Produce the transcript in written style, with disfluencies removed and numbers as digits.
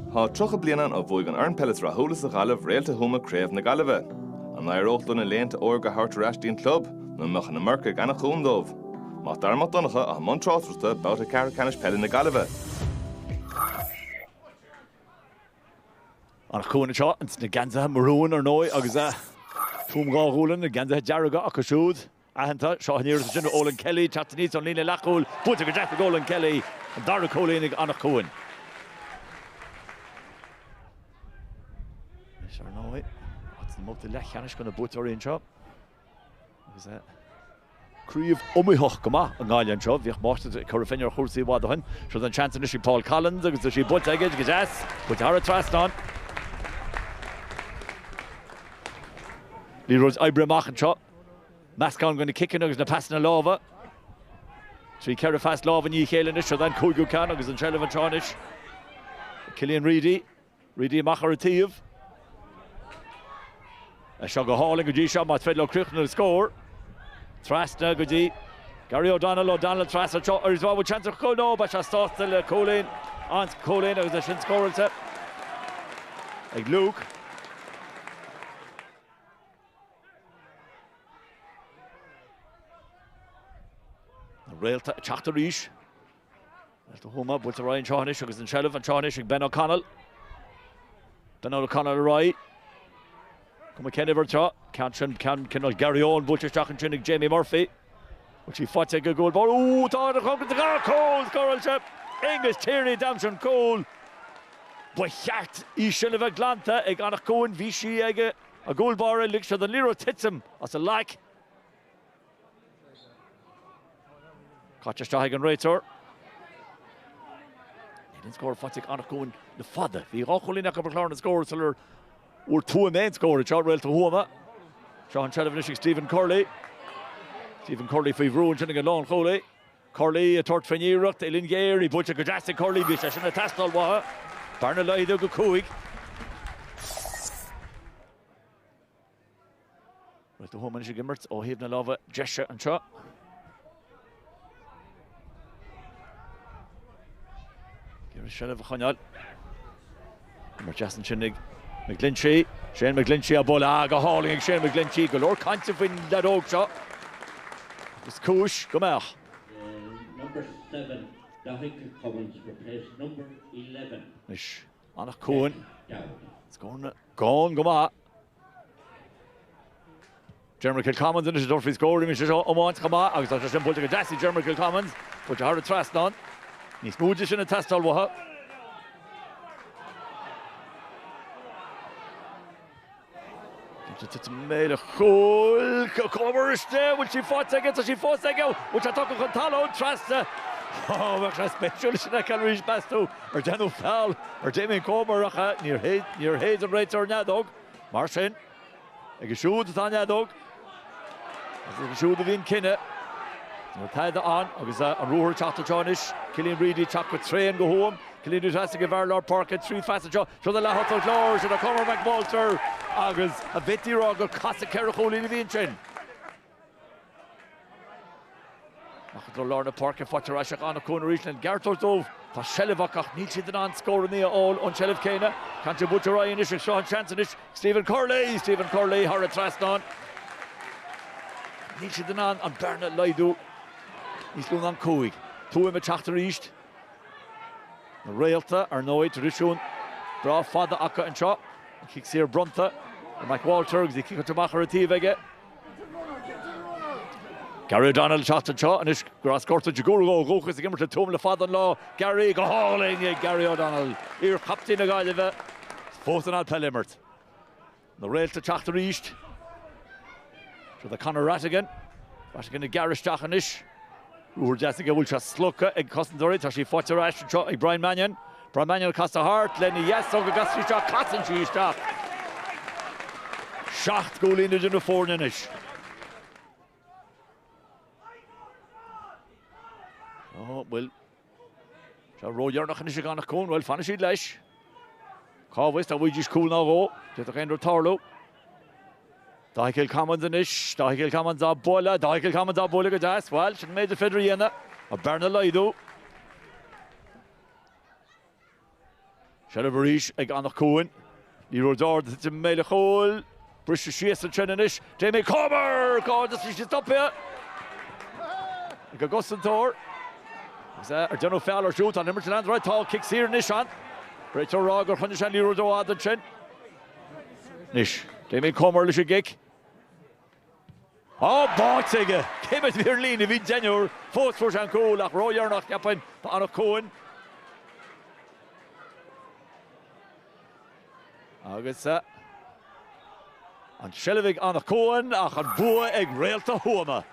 Tá trocha blianan a bhuaig an Arn Pellis rathúlas a Gaillimhe Réalta Tuama Craobh na Gaillimhe. An éireachtain in léanta óir go thart reistín club nó meach na marca Eanach Dhúin dómh. Má darmad donacha a Montrátrasta bouta Craobh Peile na Gaillimhe. Eanach Dhúin seo na gansa marún ar nói agus Tuam gáhúlan na gansa dearaga a cosúd. Ahanta seo níir sin Olin Kelly chatníos an lína lechúil búta go deach Olin Kelly an dara cólínig Eanach Dhúin. Is ar nói na móta lechanais gona búta oríonn seo. Agus Craobh umíthach go maith an gáileann seo bhíoh máiste chur féinear chósaí bhád hain. Seo an chansan is Paul Collins agus is búta aige go deas búta ar a trasán. Ní rud oibre amach an seo. Mascán going to kick in agus na pasna láva. Trí ceir fast láva ní chéileannis seo dan cúigú can agus an treileh an tránis. Cillian Reedy amach ar a tíomh. Seo go háling go dtí seo má fedlo cruachna a scór. Trasna go dtí. Gary O'Donnell trasna seo ar is bhá chance a chuló ba se stásta le Cólín. Ant Cólín agus a sin scóirilta. Ag Luke. Réalta teachta ríis. Réalta Tuama búlta Ryan Tránis agus an treileh an Tránis ag Ben O'Connell. Ben O'Connell Ryan. Cuma Kenniver trá. Can Gary Owen búlta teach an sin Jamie Murphy. But she fought a good goal ball. Ooh, tá a chugur the Cole scorilse. Angus Tierney Damson Cole. Buaicheart í sinna bheith glanta ag Eanach Dhúin bhí si ag a goal bar lig se den Liro Titsam as a lack. Catcha an réitor. Didn't score fatig Eanach Dhúin na fada. Bhí rácholína go berchlár na scóir sulir úr Tuam main scóir Réalta Tuama. Seo an treileh Stephen Curley. Stephen Curley faoi bhrúin sinna go lán cholaí. Curley a tort faníireacht Elin Géir í búte go deasta Curley bhí sé sinna testal watha. Barna leidiú go cúig. Réalta Tuama is gimmert ó híomh na láva deise an seo. Shane McGlinchey, Shane McGlinchey a bola go hauling Shane McGlinchey go lord can't win that oak shot. It's Coosh, come out. Number 7, Dahick Collins replaced number 11. Ish, Eanach Dhúin. It's gone, come out. Jeremy Kilcommons in the Durfee scoring, which is on come out. I was just putting a dashy Jeremy Kilcommons, but you heard a trust on. Ní smúide sin a testal watha. It's made a cool cover iste, which she fought against, she fought against, which I took a contalo, trasta. Oh, we're just special, she can reach past to, or Danu Fowl, or Damien Comer, near Hayes and Rates or Nadog. Marcin, a shoot on Nadog. A shoot of in Kinna. We're on, agus a roar chata Johnnish, Cillian Reedy chak with train go home. Cillian has to give Lord Park at 3 fast job. So the Lahot of Lord, should a Comer McWalter, agus a Betty Rog or Casa Caracol in the Vinchin. Nachdro Lorna Park and Fatarashak on a corner region and Gartor Dove, for Shelivakach, Nietzsche the non scoring the all on Shelif Kena. Can't you butcher Ryan Ish, Sean Chansonish, Stephen Curley, Hara Traston. Nietzsche the non and Bernard Laidu. He's going on cúig. Tuam a teachta ríist. Na Réalta ar nói tradiisiún. Bra fada acha an seo. Kick sér bronta. McWalter agus kick tamach ar a tíomh aige. Gary O'Donnell teachta seo and is gras corta jagúra go gochas gimmert le Tuam le fada an lá. Gary go háling Gary O'Donnell. Ír captain a Gaillimhe. Fótan al Pellimert. Na Réalta teachta ríist. So the Conor Rattigan. Rattigan a Garish Dachanish. Úr Jessica will just slugga ag Cossendorit as she fought to rash ag Brian Mannion. Brian Mannion cost a heart. Lenny yes, so the Gusty shot Cotton she shot. Shacht goal in the forninish. Oh well. So roll your nach nish Eanach Dhúin well finish it lesh. Call West we just cool now go. Just a kind of Tarlo. Dahick Commons in ish, Dahick Commons a bola go das, well, she made the Federiana, a Bernard Laidu. Siarad Barís ag Eanach Dhúin. Ní rodár de méile chóil. Briste sias an trenanis. Jamie Comer! God, this is up here. Ag Augustin Thor. Ardenno Fowler shoot on Emerson Land right tall kicks here Nishan. Great to Roger Hunishan Liro do ad the chin. Nish. Jamie Comer lish a gig. Oh, boxing! Came at Berlin if he genuine. Fourth for Janko, like Roy Eanach Dhúin, Eanach Dhúin. Agus an Shelvig Eanach Dhúin, ach an bua ag Réalta Tuama.